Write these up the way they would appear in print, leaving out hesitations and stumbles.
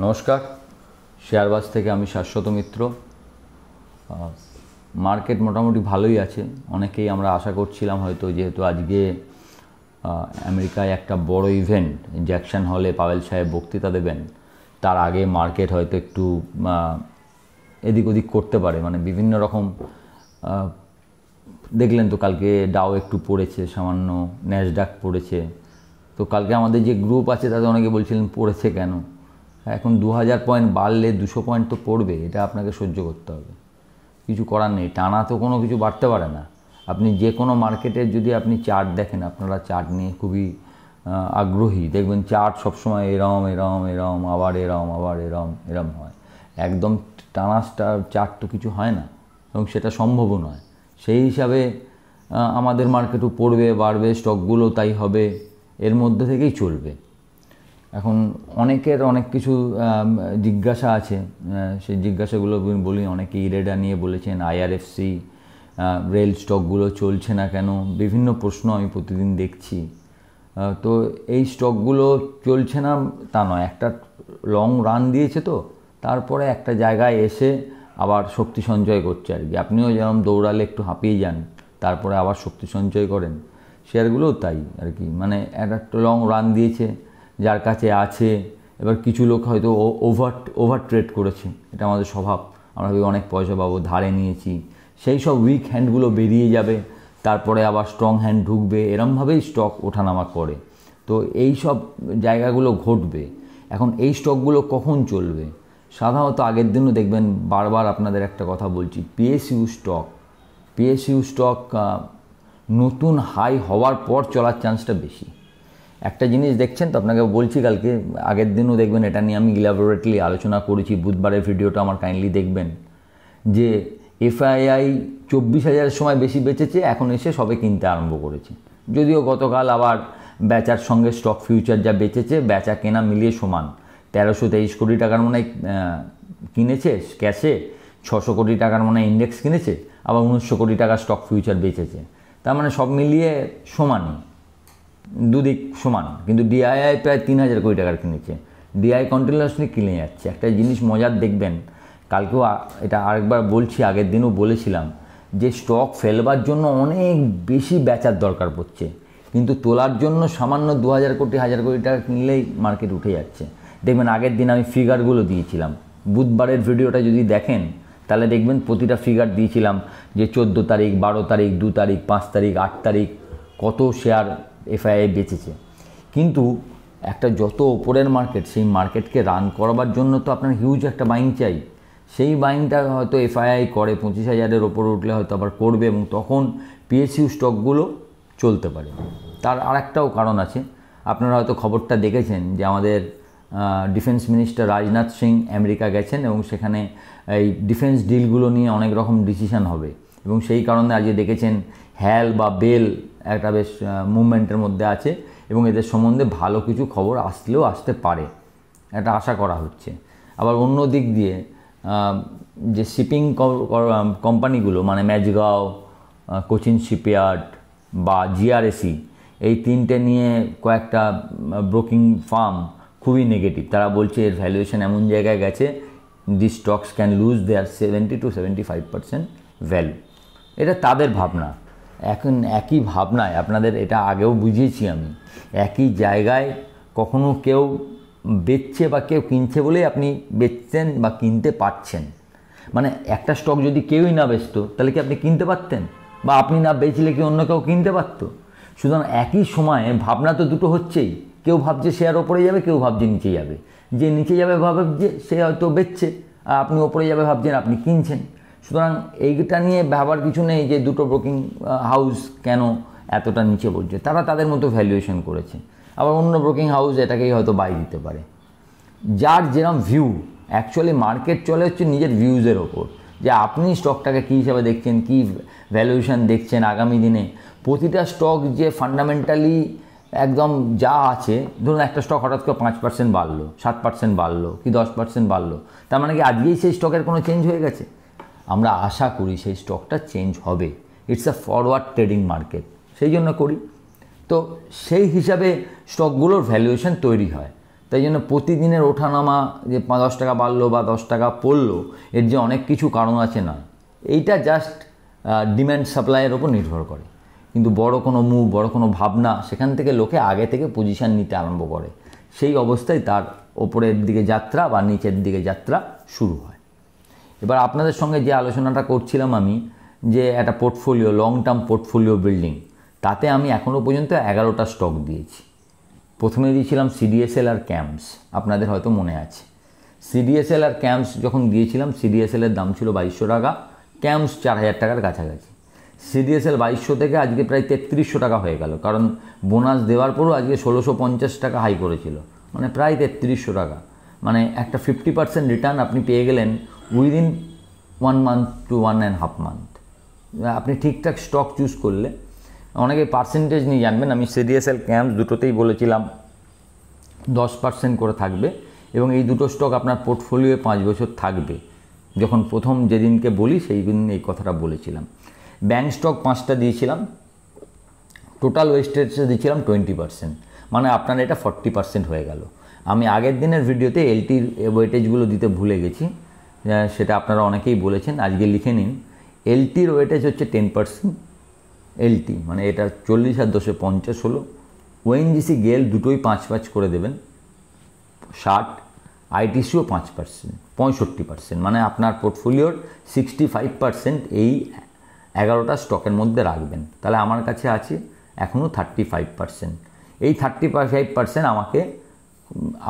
নমস্কার, শেয়ারবাজ থেকে আমি শাশ্বত মিত্র। মার্কেট মোটামুটি ভালোই আছে। অনেকেই আমরা আশা করছিলাম হয়তো, যেহেতু আজকে আমেরিকায় একটা বড় ইভেন্ট, জ্যাকসন হলে পাওয়েল সাহেব বক্তৃতা দেবেন, তার আগে মার্কেট হয়তো একটু এদিক ওদিক করতে পারে। মানে বিভিন্ন রকম দেখলেন তো, কালকে ডাও একটু পড়েছে, সামান্য ন্যাসডাক পড়েছে। তো কালকে আমাদের যে গ্রুপ আছে তাতে অনেকে বলছিলেন পড়েছে কেন। এখন 2000 পয়েন্ট বাড়লে 200 পয়েন্ট তো পড়বে, এটা আপনাকে সহ্য করতে হবে, কিছু করার নেই। টানা তো কোনো কিছু বাড়তে পারে না। আপনি যে কোনো মার্কেটের যদি আপনি চার্ট দেখেন, আপনারা চার্ট নিয়ে খুবই আগ্রহী, দেখবেন চার্ট সবসময় এরম এরম এরম আবার এরম আবার এরম এরম হয়। একদম টানা চার্ট তো কিছু হয় না, এবং সেটা সম্ভবও নয়। সেই হিসাবে আমাদের মার্কেটও পড়বে, বাড়বে, স্টকগুলো তাই হবে, এর মধ্যে থেকেই চলবে। এখন অনেকের অনেক কিছু জিজ্ঞাসা আছে, সেই জিজ্ঞাসাগুলো বলি। অনেকে ইরেডা নিয়ে বলেছেন, আইআরএফসি রেল স্টকগুলো চলছে না কেন, বিভিন্ন প্রশ্ন আমি প্রতিদিন দেখছি। তো এই স্টকগুলো চলছে না তা নয়, একটা লং রান দিয়েছে, তো তারপরে একটা জায়গায় এসে আবার শক্তি সঞ্চয় করছে আর কি। আপনিও যেরকম দৌড়ালে একটু হাঁপিয়ে যান, তারপরে আবার শক্তি সঞ্চয় করেন, শেয়ারগুলোও তাই আর কি। মানে একটা লং রান দিয়েছে, যার কাছে আছে। এবার কিছু লোক হয়তো ওভার ট্রেড করেছে, এটা আমাদের স্বভাব। আমরা অনেক পয়সা পাবো, ধারে নিয়েছি, সেই সব উইক হ্যান্ডগুলো বেরিয়ে যাবে, তারপরে আবার স্ট্রং হ্যান্ড ঢুকবে, এরমভাবেই স্টক ওঠানামা করে। তো এই সব জায়গাগুলো ঘটবে। এখন এই স্টকগুলো কখন চলবে? সাধারণত আগের দিনও দেখবেন, বারবার আপনাদের একটা কথা বলছি, পিএসইউ স্টক নতুন হাই হওয়ার পর চলার চান্সটা বেশি। একটা জিনিস দেখছেন তো, আপনাকে বলছি, কালকে আগের দিনও দেখবেন, এটা নিয়ে আমি ইলাবোরেটলি আলোচনা করেছি, বুধবারের ভিডিওটা আমার কাইন্ডলি দেখবেন, যে এফআইআই 24,000 সময় বেশি বেচেছে, এখন এসে সবে কিনতে আরম্ভ করেছে। যদিও গতকাল আবার বেচার সঙ্গে স্টক ফিউচার যা বেচেছে, বেচা কেনা মিলিয়ে সমান। 1323 কোটি টাকার মনে হয় কিনেছে ক্যাশে, 600 কোটি টাকার মনে হয় ইন্ডেক্স কিনেছে, আবার 1900 কোটি টাকার স্টক ফিউচার বেচেছে। তার মানে সব মিলিয়ে সমানই, দুদিক সমান। কিন্তু ডিআইআই প্রায় 3000 কোটি টাকার কিনেছে, ডিআই কন্টিনিউয়াসলি কিনে যাচ্ছে। একটা জিনিস মজার দেখবেন, কালকেও এটা আরেকবার বলছি, আগের দিনও বলেছিলাম, যে স্টক ফেলবার জন্য অনেক বেশি বেচার দরকার পড়ছে, কিন্তু তোলার জন্য সামান্য 2000 কোটি 1000 কোটি টাকা কিনলেই মার্কেট উঠে যাচ্ছে। দেখবেন আগের দিন আমি ফিগারগুলো দিয়েছিলাম, বুধবারের ভিডিওটা যদি দেখেন তাহলে দেখবেন প্রতিটা ফিগার দিয়েছিলাম, যে 14 তারিখ, 12 তারিখ, 2 তারিখ, 5 তারিখ, 8 তারিখ কত শেয়ার এফআইআই বেচেছে। কিন্তু একটা যত ওপরের মার্কেট, সেই মার্কেটকে রান করবার জন্য তো আপনার হিউজ একটা বাইং চাই। সেই বাইংটা হয়তো এফআইআই করে 25,000-এর ওপরে উঠলে হয়তো আবার করবে, এবং তখন পিএসইউ স্টকগুলো চলতে পারে। তার আরেকটাও কারণ আছে, আপনারা হয়তো খবরটা দেখেছেন, যে আমাদের defence minister Rajnath Singh America গেছেন, এবং সেখানে এই ডিফেন্স ডিলগুলো নিয়ে অনেক রকম ডিসিশন হবে। এবং সেই কারণে আজকে দেখেছেন হ্যাল বা বেল একটা বেশ মুভমেন্টের মধ্যে আছে, এবং এদের সম্বন্ধে ভালো কিছু খবর আসলেও আসতে পারে, এটা আশা করা হচ্ছে। আবার অন্য দিক দিয়ে যে শিপিং কোম্পানিগুলো, মানে ম্যাজগাঁও, কোচিন শিপইয়ার্ড বা জিআরএসি, এই তিনটে নিয়ে কয়েকটা ব্রোকিং ফার্ম খুবই নেগেটিভ। তারা বলছে এর ভ্যালুয়েশন এমন জায়গায় গেছে, the stocks can lose their 70-75% value. এটা তাদের ভাবনা। এখন একই ভাবনায় আপনাদের এটা আগেও বুঝিয়েছি আমি, একই জায়গায় কখনো কেউ বেচছে বা কেউ কিনছে বলেই আপনি বেচছেন বা কিনতে পারছেন। মানে একটা স্টক যদি কেউই না বেচতো, তাহলে কি আপনি কিনতে পারতেন? বা আপনি না বেচলে কি অন্য কেউ কিনতে পারতো? সুতরাং একই সময়ে ভাবনা তো দুটো হচ্ছেই। কেউ ভাবছে শেয়ার ওপরে যাবে, কেউ ভাবছে নিচে যাবে। যে নিচে যাবে ভাবছে সে হয়তো বেচছে, আর আপনি ওপরে যাবে ভাবছেন, আপনি কিনছেন। সুতরাং এইটা নিয়ে ভাবার কিছু নেই যে দুটো ব্রোকিং হাউস কেন এতটা নিচে পড়ছে। তারা তাদের মতো ভ্যালুয়েশন করেছে। আবার অন্য ব্রোকিং হাউস এটাকেই হয়তো বাই দিতে পারে। যার যেরকম ভিউ, অ্যাকচুয়ালি মার্কেট চলে হচ্ছে নিজের ভিউজের ওপর, যে আপনি স্টকটাকে কী হিসাবে দেখছেন, কী ভ্যালুয়েশন দেখছেন আগামী দিনে। প্রতিটা স্টক যে ফান্ডামেন্টালি একদম যা আছে, ধরুন একটা স্টক হঠাৎ করে 5% বাড়লো, 7% বাড়লো, কি 10% বাড়লো, তার মানে কি আজকেই সেই স্টকের কোনো চেঞ্জ হয়ে গেছে? আমরা আশা করি সেই স্টকটা চেঞ্জ হবে। It's a forward trading market, সেই জন্য করি। তো সেই হিসাবে স্টকগুলোর ভ্যালুয়েশন তৈরি হয়। তাই জন্য প্রতিদিনের ওঠানামা যে 10 টাকা বাড়লো বা 10 টাকা পড়লো, এর যে অনেক কিছু কারণ আছে না, এইটা জাস্ট ডিম্যান্ড সাপ্লাইয়ের ওপর নির্ভর করে। কিন্তু বড় কোনো মুভ, বড় কোনো ভাবনা, সেখান থেকে লোকে আগে থেকে পজিশান নিতে আরম্ভ করে, সেই অবস্থায় তার ওপরের দিকে যাত্রা বা নিচের দিকে যাত্রা শুরু হয়। এবার আপনাদের সঙ্গে যে আলোচনাটা করছিলাম আমি, যে একটা portfolio, long term portfolio building, তাতে আমি এখনও পর্যন্ত 11টা স্টক দিয়েছি। প্রথমে দিয়েছিলাম সিডিএসএল আর ক্যাম্পস, আপনাদের হয়তো মনে আছে। সিডিএসএল আর ক্যাম্পস যখন দিয়েছিলাম, সিডিএসএলের দাম ছিল 2200 টাকা, ক্যাম্পস 4000 টাকার কাছাকাছি। সিডিএসএল 2200 থেকে আজকে প্রায় 3300 টাকা হয়ে গেল, কারণ বোনাস দেওয়ার পরও আজকে 1650 টাকা হাই করেছিল, মানে প্রায় 3300 টাকা। মানে একটা 50% রিটার্ন আপনি পেয়ে গেলেন উইদিন 1 মান্থ টু 1.5 মান্থ, আপনি ঠিকঠাক স্টক চুজ করলে। অনেকে পার্সেন্টেজ নিয়ে জানবেন, আমি সিডিএসএল ক্যাম্পস দুটোতেই বলেছিলাম 10% করে থাকবে, এবং এই দুটো স্টক আপনার পোর্টফোলিওয়ে 5 বছর থাকবে। যখন প্রথম যেদিনকে বলি সেই দিন এই কথাটা বলেছিলাম। ব্যাংক স্টক 5টা দিয়েছিলাম, টোটাল ওয়েস্টেজে দিয়েছিলাম 20%, মানে আপনার এটা 40% হয়ে গেল। আমি আগের দিনের ভিডিওতে এলটির ওয়েটেজগুলো দিতে ভুলে গেছি, সেটা আপনারা অনেকেই বলেছেন, আজকে লিখে নিন। এলটির ওয়েটেজ হচ্ছে 10%, এলটি মানে এটা 40 আর 10 50 হলো। ওএনজিসি গেল দুটোই 5 করে দেবেন, 60, আইটিসিও 5%, 65%, মানে আপনার পোর্টফোলিওর 65% এই 11টা স্টকের মধ্যে রাখবেন। তাহলে আমার কাছে আছে এখনও 35%। এই 35% আমাকে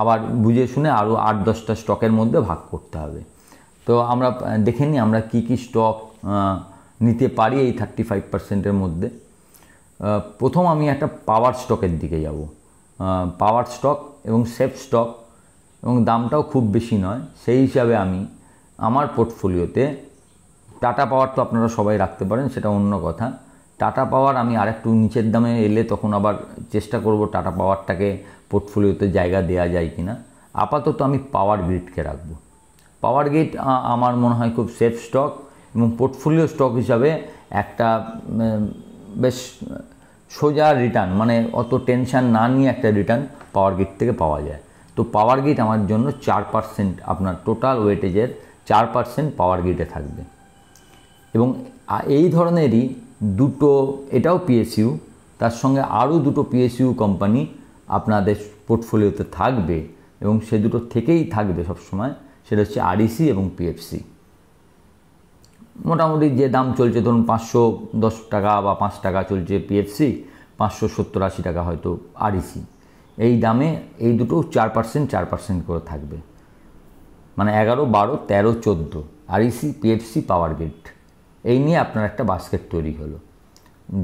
আবার বুঝে শুনে আরও 8-10টা স্টকের মধ্যে ভাগ করতে হবে। তো আমরা দেখে নিই আমরা কী কী স্টক নিতে পারি এই 35%-এর মধ্যে। প্রথম আমি একটা পাওয়ার স্টকের দিকে যাব। পাওয়ার স্টক এবং সেফ স্টক, এবং দামটাও খুব বেশি নয়, সেই হিসাবে আমি আমার পোর্টফোলিওতে টাটা পাওয়ার তো আপনারা সবাই রাখতে পারেন, সেটা অন্য কথা। টাটা পাওয়ার আমি আরেকটু নিচের দামে এলে তখন আবার চেষ্টা করব টাটা পাওয়ারটাকে পোর্টফোলিওতে জায়গা দেওয়া যায় কি না। আপাতত আমি পাওয়ার গ্রিডকে রাখবো। পাওয়ার গ্রিড আমার মনে হয় খুব সেফ স্টক, এবং পোর্টফোলিও স্টক হিসাবে একটা বেশ সোজা রিটার্ন, মানে অত টেনশান না নিয়ে একটা রিটার্ন পাওয়ার গ্রিড থেকে পাওয়া যায়। তো পাওয়ার গ্রিড আমার জন্য 4%, আপনার টোটাল ওয়েটেজের 4% পাওয়ার গ্রিডে থাকবে। এবং এই ধরনেরই দুটো, এটাও পিএসইউ, তার সঙ্গে আরও দুটো পিএসইউ কোম্পানি আপনাদের পোর্টফোলিওতে থাকবে, এবং সে দুটো থেকেই থাকবে সবসময়, সেটা হচ্ছে আরইসি এবং পিএফসি। মোটামুটি যে দাম চলছে, ধরুন 510 টাকা বা 5 টাকা চলছে পিএফসি, 570-80 টাকা হয়তো আরইসি। এই দামে এই দুটো 4% করে থাকবে, মানে 11, 12, 13, 14 আরইসি, পিএফসি, পাওয়ার গ্রিড। এই নিয়ে আপনার একটা বাস্কেট তৈরি হলো,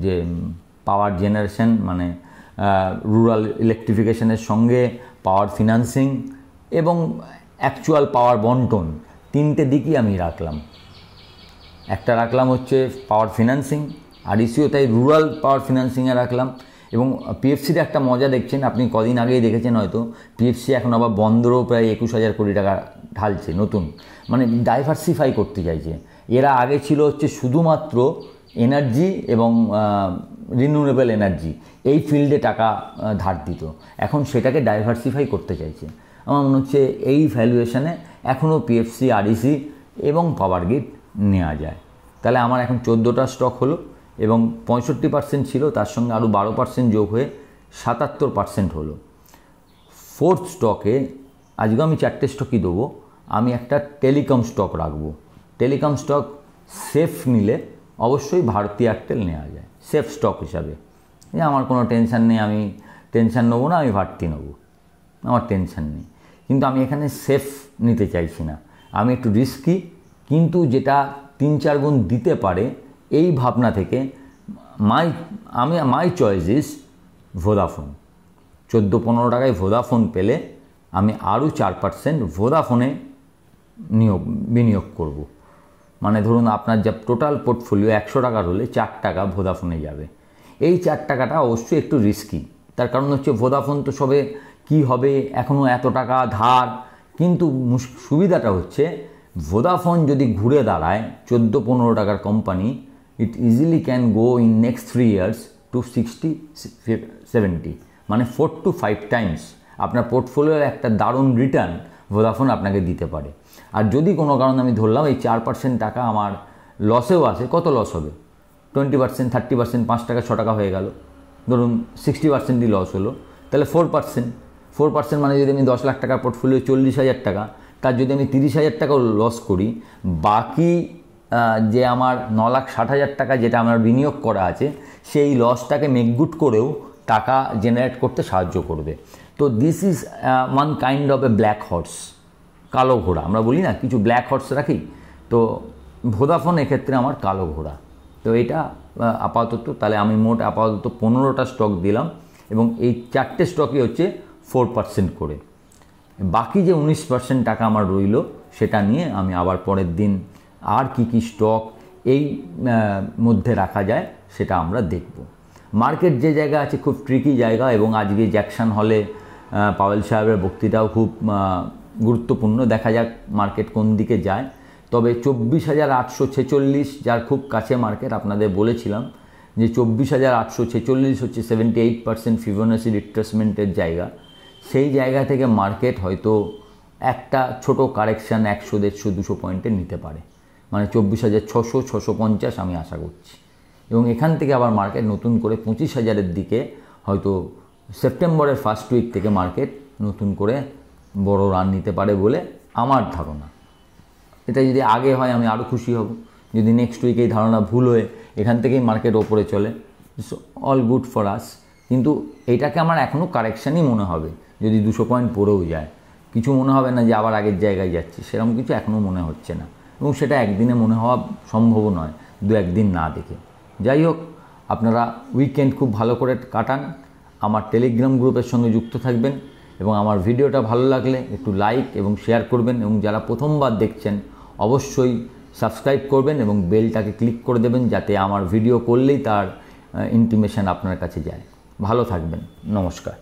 যে পাওয়ার জেনারেশন মানে রুরাল ইলেকট্রিফিকেশনের সঙ্গে পাওয়ার ফিনান্সিং এবং অ্যাকচুয়াল পাওয়ার বন্টন, 3টে দিকই আমি রাখলাম। একটা রাখলাম হচ্ছে পাওয়ার ফিনান্সিং, আরইসিও তাই রুরাল পাওয়ার ফিনান্সিংয়ে রাখলাম। এবং পিএফসির একটা মজা দেখছেন, আপনি কদিন আগেই দেখেছেন হয়তো, পিএফসি এখন আবার বন্দরও প্রায় 21,000 কোটি টাকা ঢালছে নতুন, মানে ডাইভার্সিফাই করতে চাইছে। এরা আগে ছিল হচ্ছে শুধুমাত্র এনার্জি এবং রিনিউয়েবল এনার্জি, এই ফিল্ডে টাকা ধার দিত, এখন সেটাকে ডাইভার্সিফাই করতে চাইছে। আমার মনে হচ্ছে এই ভ্যালুয়েশনে এখনও পিএফসি, আরইসি এবং পাওয়ার গ্রিড নেওয়া যায়। তাহলে আমার এখন 14টা স্টক হলো, এবং 65% ছিল, তার সঙ্গে আরও 12% যোগ হয়ে 77% হলো। ফোর্থ স্টকে আজকে আমি 4টে স্টকই দেবো। আমি একটা টেলিকম স্টক রাখবো। টেলিকম স্টক সেফ নিলে অবশ্যই ভারতী এয়ারটেল নেওয়া যায় সেফ স্টক হিসাবে। আমার কোনো টেনশান নেই, আমি টেনশান নেবো না, আমি ভারতী নেবো, আমার টেনশান নেই। কিন্তু আমি এখানে সেফ নিতে চাইছি না, আমি একটু রিস্কি, কিন্তু যেটা 3-4 গুণ দিতে পারে, এই ভাবনা থেকে মাই চয়েস ইজ ভোদাফোন। 14-15 টাকায় ভোদাফোন পেলে আমি আরও 4% ভোদাফোনে বিনিয়োগ করব। মানে ধরুন আপনার যা টোটাল পোর্টফোলিও 100 টাকার হলে 4 টাকা ভোদাফোনে যাবে। এই 4 টাকাটা অবশ্যই একটু রিস্কি, তার কারণ হচ্ছে ভোদাফোন তো সবে কি হবে, এখনও এত টাকা ধার। কিন্তু সুবিধাটা হচ্ছে ভোদাফোন যদি ঘুরে দাঁড়ায় 14-15 টাকার company, it easily can go in next 3 years to 60-70, মানে 4 to 5 times আপনার পোর্টফোলিওর একটা দারুণ রিটার্ন ভোডাফোন আপনাকে দিতে পারে। আর যদি কোনো কারণে আমি ধরলাম এই 4% টাকা আমার লসেও আসে, কত লস হবে? 20%, 30%, 5 টাকা 6 টাকা হয়ে গেল, ধরুন 60%ই লস হলো, তাহলে 4% মানে যদি আমি 10 লাখ টাকার পোর্টফোলিও 40,000 টাকা, তার যদি আমি 30,000 টাকাও লস করি, বাকি যে আমার 9,60,000 টাকা যেটা আমার বিনিয়োগ করা আছে সেই লসটাকে মেকগুড করেও টাকা জেনারেট করতে সাহায্য করবে। তো this is one kind of A black horse, কালো ঘোড়া। আমরা বলি না কিছু ব্ল্যাক হর্স রাখি, তো ভোডাফোন এক্ষেত্রে আমার কালো ঘোড়া। তো এটা আপাতত, তাহলে আমি মোট আপাতত 15টা স্টক দিলাম এবং এই 4টে স্টকই হচ্ছে 4% করে। বাকি যে 19% টাকা আমার রইল সেটা নিয়ে আমি আবার পরের দিন আর কি স্টক এই মধ্যে রাখা যায় সেটা আমরা দেখব। মার্কেট যে জায়গা আছে খুব ট্রিকি জায়গা, এবং আজকে জ্যাকসন হলে পাওয়েল সাহেবের বক্তৃতাও খুব গুরুত্বপূর্ণ। দেখা যাক মার্কেট কোন দিকে যায়। তবে 24,846 যার খুব কাছে মার্কেট, আপনাদের বলেছিলাম যে 24,846 হচ্ছে 78% ফিবোনাচি রিট্রেসমেন্টের জায়গা। সেই জায়গা থেকে মার্কেট হয়তো একটা ছোট কারেকশান 100, 150, 200 পয়েন্টের নিতে পারে, মানে 24,600, 650 আমি আশা করছি। এবং এখান থেকে আবার মার্কেট নতুন করে 25,000-এর দিকে হয়তো সেপ্টেম্বরের ফার্স্ট উইক থেকে মার্কেট নতুন করে বড় রান নিতে পারে বলে আমার ধারণা। এটা যদি আগে হয় আমি আরও খুশি হব। যদি নেক্সট উইক এই ধারণা ভুল হয়ে এখান থেকেই মার্কেট ওপরে চলে, অল গুড ফর আস। কিন্তু এটাকে আমার এখনও কারেকশানই মনে হবে। যদি 200 পয়েন্ট পড়েও যায় কিছু মনে হবে না যে আবার আগের জায়গায় যাচ্ছি, সেরকম কিছু এখনও মনে হচ্ছে না, এবং সেটা একদিনে মনে হওয়া সম্ভব নয় 2-1 দিন না দেখে। যাই হোক, আপনারা উইকেন্ড খুব ভালো করে কাটান, আমার টেলিগ্রাম গ্রুপের সঙ্গে যুক্ত থাকবেন, এবং আমার ভিডিওটা ভালো লাগলে একটু লাইক এবং শেয়ার করবেন, এবং যারা প্রথমবার দেখছেন অবশ্যই সাবস্ক্রাইব করবেন এবং বেলটাকে ক্লিক করে দেবেন যাতে আমার ভিডিও করলেই তার ইন্টিমেশন আপনার কাছে যায়। ভালো থাকবেন, নমস্কার।